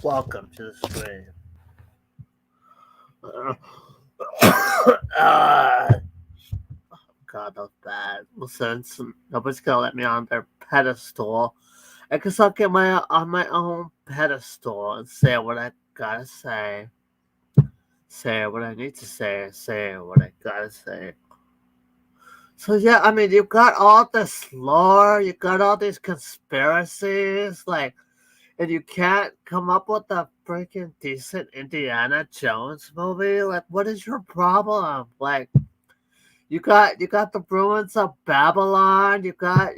Welcome to the stream. God, that's bad. Listen, nobody's gonna let me on their pedestal. I guess I'll get my on my own pedestal and say what I gotta say. Say what I need to say. Say what I gotta say. So yeah, I mean, you got all this lore, you got all these conspiracies, like, and you can't come up with a freaking decent Indiana Jones movie. Like, what is your problem? Like, you got the ruins of Babylon. You got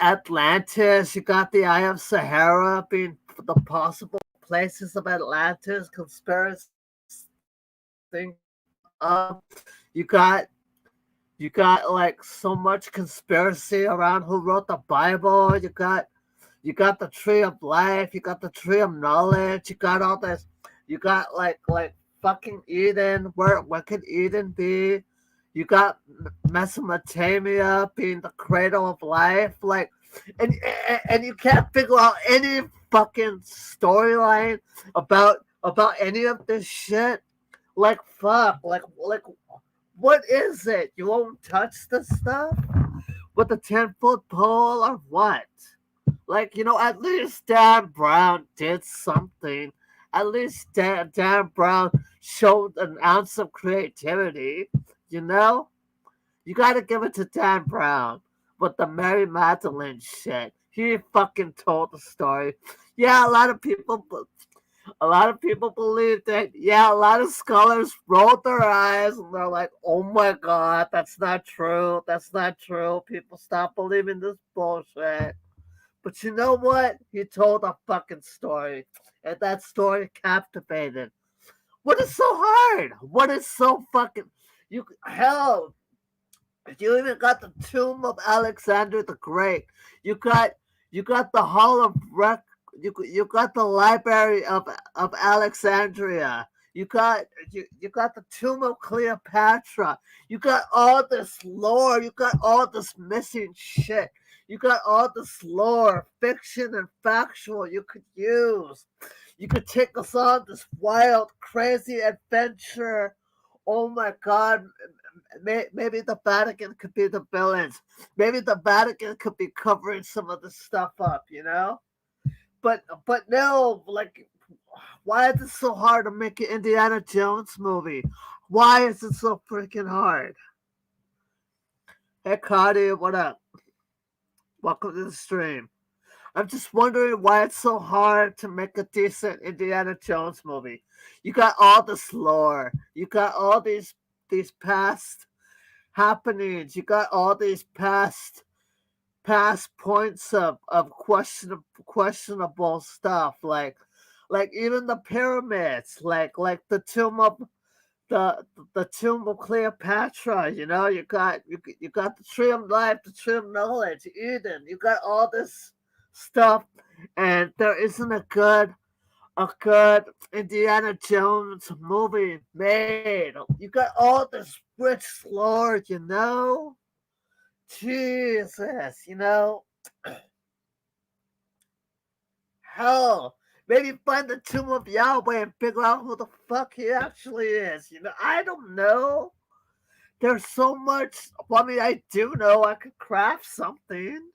Atlantis. You got the Eye of Sahara being the possible places of Atlantis. Conspiracy thing up. You got you got like so much conspiracy around who wrote the Bible. You got the tree of life. You got the tree of knowledge. You got all this. You got like fucking Eden. Where could Eden be? You got Mesopotamia being the cradle of life. Like, and you can't figure out any fucking storyline about any of this shit. Like fuck. Like what is it? You won't touch the stuff with a 10-foot pole or what? Like, at least Dan Brown did something. At least Dan Brown showed an ounce of creativity, you know? You gotta give it to Dan Brown with the Mary Magdalene shit. He fucking told the story. Yeah, a lot of people believe that. Yeah, a lot of scholars rolled their eyes and they're like, "Oh my god, that's not true. That's not true. People stop believing this bullshit." But you know what? He told a fucking story, and that story captivated. What is so hard? What is so fucking you hell? You even got the tomb of Alexander the Great. You got you got the Hall of Rec. You got the Library of Alexandria. You got the tomb of Cleopatra. You got all this lore. You got all this missing shit. You got all this lore, fiction and factual you could use. You could take us on this wild, crazy adventure. Oh my god, maybe the Vatican could be the villains. Maybe the Vatican could be covering some of the stuff up. But no, like, why is it so hard to make an Indiana Jones movie? Why is it so freaking hard? Hey, Cardi, what up? Welcome to the stream. I'm just wondering why it's so hard to make a decent Indiana Jones movie. You got all this lore. You got all these past happenings. You got all these past points of questionable stuff, like even the pyramids, like the tomb of Cleopatra. You got the tree of life, the tree of knowledge, Eden. You got all this stuff, and there isn't a good Indiana Jones movie made. You got all this rich lore. Jesus. Hell, maybe find the tomb of Yahweh and figure out who the fuck he actually is. I don't know. There's so much. Well, I mean, I do know I could craft something.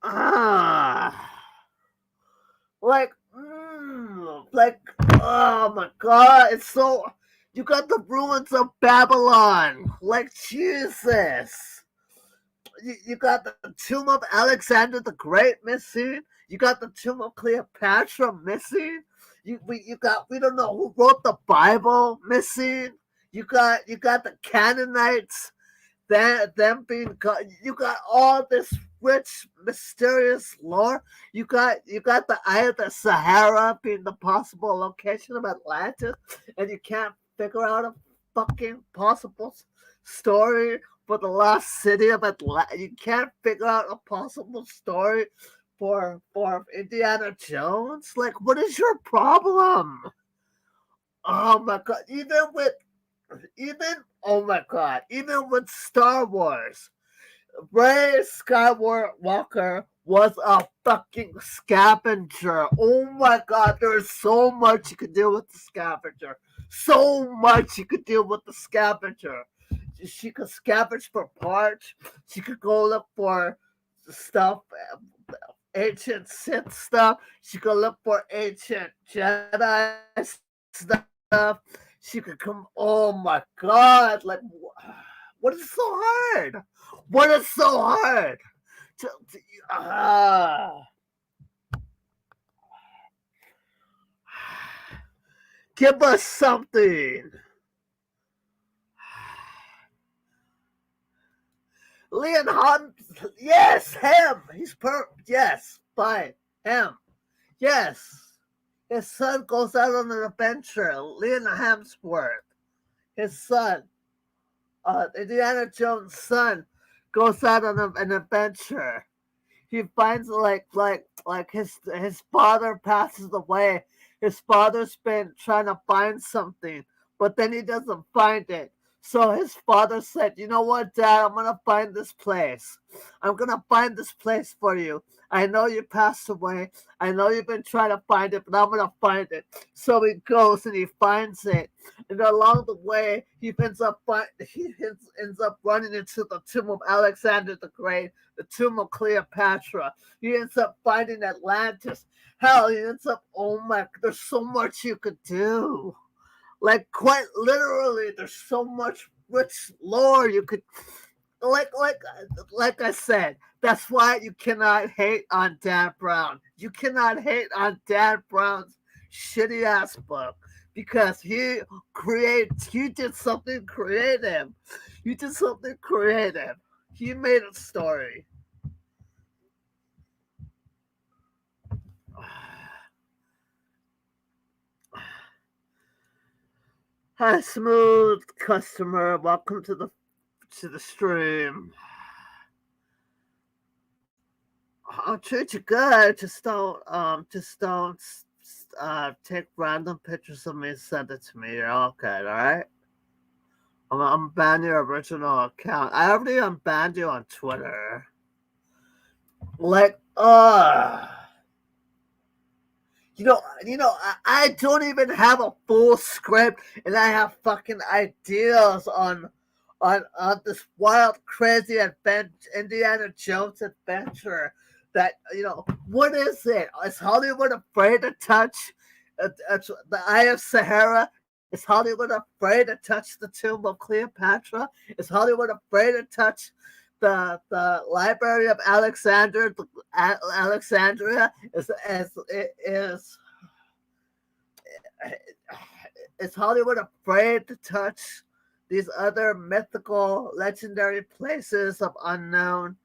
Ah, like, oh my god, it's so. You got the ruins of Babylon. Like, Jesus. You got the tomb of Alexander the Great missing. You got the tomb of Cleopatra missing. We don't know who wrote the Bible missing. You got the Canaanites, them being you got all this rich mysterious lore. You got the Eye of the Sahara being the possible location of Atlantis, and you can't figure out a fucking possible story for the lost city of Atlanta. You can't figure out a possible story for Indiana Jones. Like, what is your problem? Oh my god! Even oh my god! Even with Star Wars, Ray Skywalker was a fucking scavenger. Oh my god, there's so much you could do with the scavenger. So much you could do with the scavenger. She could scavenge for parts. She could go look for stuff, ancient Sith stuff. She could look for ancient Jedi stuff. She could come. Oh my god! Like, what is so hard? What is so hard? Ah, give us something. Leon Hunt, yes, him. He's yes, fine, him, yes. His son goes out on an adventure. Leon Hemsworth, his son, Indiana Jones' son, goes out on an adventure. He finds like his father passes away. His father's been trying to find something, but then he doesn't find it. So his father said, "You know what, Dad? I'm gonna find this place. I'm gonna find this place for you. I know you passed away. I know you've been trying to find it, but I'm gonna find it." So he goes and he finds it, and along the way, ends up running into the tomb of Alexander the Great, the tomb of Cleopatra. He ends up finding Atlantis. Hell, he ends up, oh my, there's so much you could do. Like, quite literally, there's so much rich lore you could, like, like, like I said, that's why you cannot hate on Dan Brown. You cannot hate on Dan Brown's shitty ass book because he did something creative. He did something creative. He made a story. Hi, smooth customer. Welcome to the stream. I'll treat you good. Just don't take random pictures of me and send it to me. You're all good, all right? I'm ban your original account. I already unbanned you on Twitter. Like, I don't even have a full script, and I have fucking ideas on this wild, crazy adventure, Indiana Jones adventure. That what is it? Is Hollywood afraid to touch the Eye of Sahara? Is Hollywood afraid to touch the tomb of Cleopatra? Is Hollywood afraid to touch the Library of Alexandria? Is Hollywood afraid to touch these other mythical, legendary places of unknown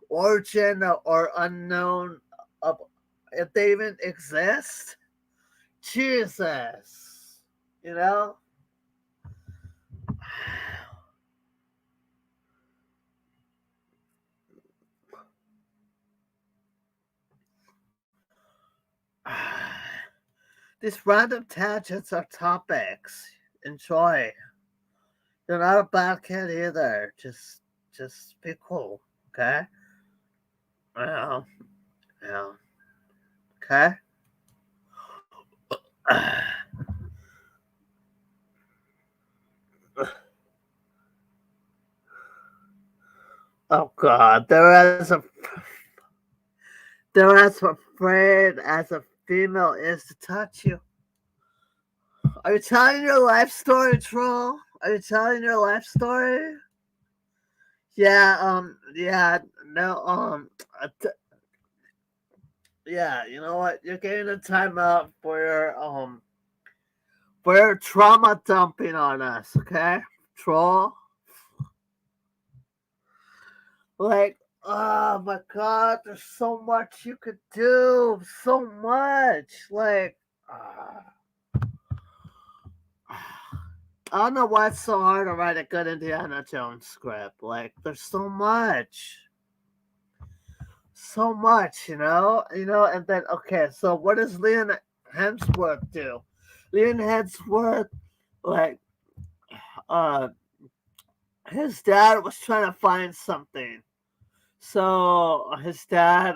origin or unknown of if they even exist? Jesus, you know. These random tangents are topics. Enjoy. You're not a bad kid either. Just be cool, okay? Well, yeah, okay. Oh God, they're as afraid as a female is to touch you. Are you telling your life story, troll? Are you telling your life story? Yeah, no, yeah, you know what? You're getting a timeout for your trauma dumping on us, okay? Troll? Like, oh my god, there's so much you could do. So much. Like, I don't know why it's so hard to write a good Indiana Jones script. Like, there's so much. So much, and then, okay, so what does Leon Hemsworth do? Leon Hemsworth, like, uh, his dad was trying to find something. So his dad,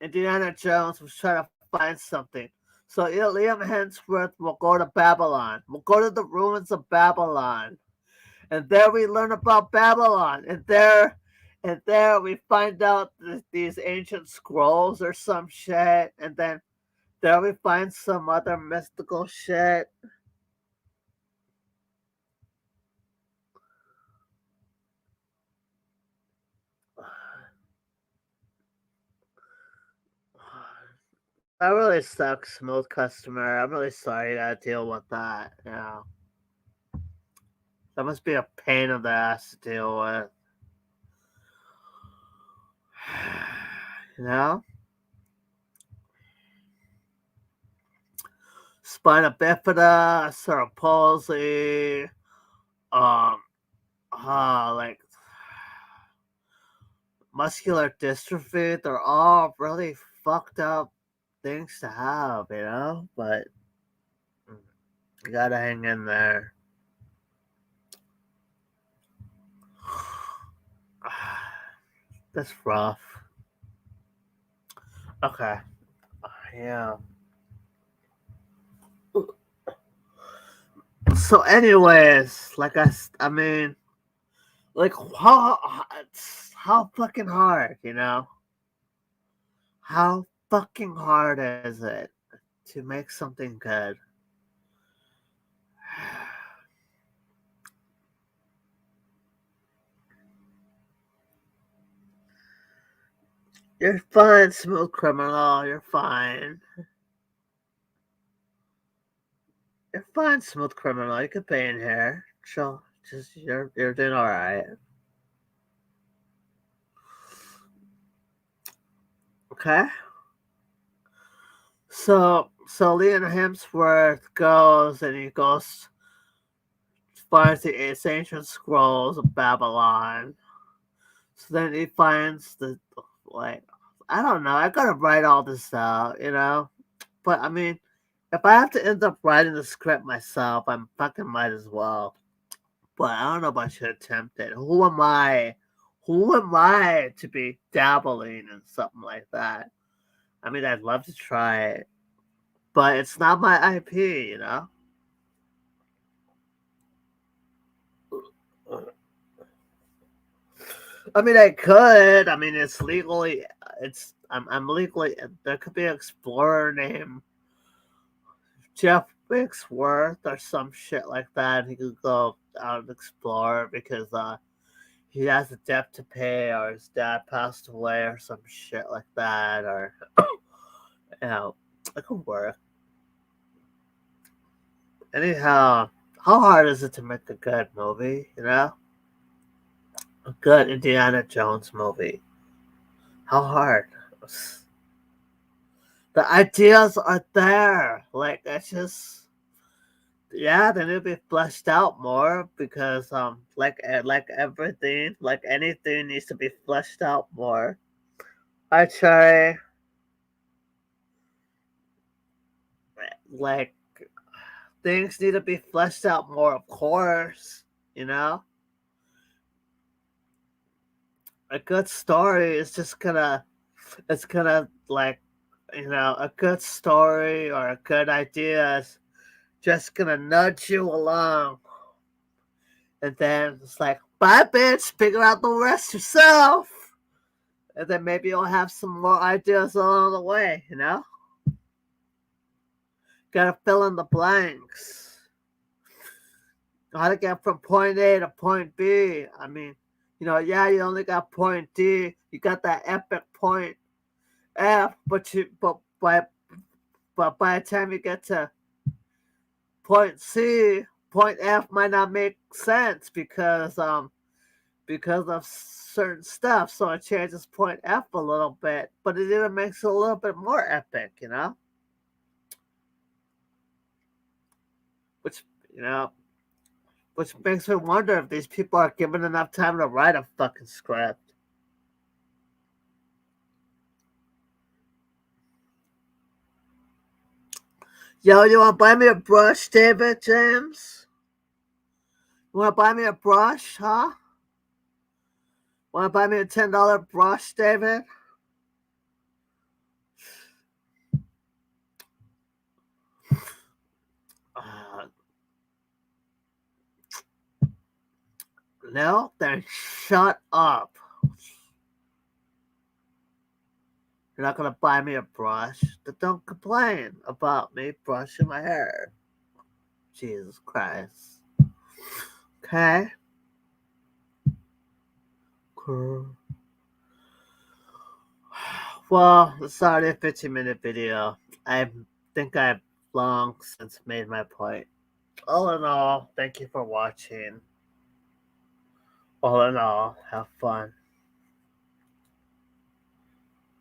Indiana Jones was trying to find something. So Liam Hemsworth will go to Babylon. We'll go to the ruins of Babylon, and there we learn about Babylon, and there we find out these ancient scrolls or some shit, and then there we find some other mystical shit. That really sucks, smooth customer. I'm really sorry you gotta deal with that. That must be a pain in the ass to deal with. You know? Spina bifida, cerebral palsy, um, like muscular dystrophy. They're all really fucked up things to have, But you gotta hang in there. That's rough. Okay. Yeah. So, anyways, I mean, like, how fucking hard. How fucking hard is it to make something good? You're fine, smooth criminal. You're fine. You're fine, smooth criminal. You could pay in here. So, just you're doing all right. Okay. So Liam Hemsworth goes and he goes finds the ancient scrolls of Babylon. So then he finds like I don't know. I gotta write all this out. But I mean, if I have to end up writing the script myself, I'm fucking might as well. But I don't know if I should attempt it. Who am I? Who am I to be dabbling in something like that? I mean, I'd love to try it, but it's not my IP. I mean, I could. I mean, it's legally. I'm legally. There could be an explorer named Jeff Wixworth or some shit like that. He could go out and explore because he has a debt to pay, or his dad passed away, or some shit like that, or you know, it could work. Anyhow, how hard is it to make a good movie? A good Indiana Jones movie. How hard? The ideas are there. Like it's just yeah, they need to be fleshed out more because like everything, like anything needs to be fleshed out more. I try like things need to be fleshed out more, of course, you know? A good story is just gonna it's gonna like a good story or a good idea is just gonna nudge you along. And then it's like, bye, bitch, figure out the rest yourself. And then maybe you'll have some more ideas along the way. Gotta fill in the blanks. How to get from point A to point B. I mean, yeah, you only got point D. You got that epic point F, but by the time you get to point C, point F might not make sense because of certain stuff. So it changes point F a little bit, but it even makes it a little bit more epic. Which you know, which makes me wonder if these people are given enough time to write a fucking script. Yo, you want to buy me a brush, David James? You want to buy me a brush, huh? Want to buy me a $10 brush, David? Uh, no? Then shut up. You're not going to buy me a brush? Then don't complain about me brushing my hair. Jesus Christ. Okay? Cool. Well, it's already a 15-minute video. I think I've long since made my point. All in all, thank you for watching. All in all, have fun.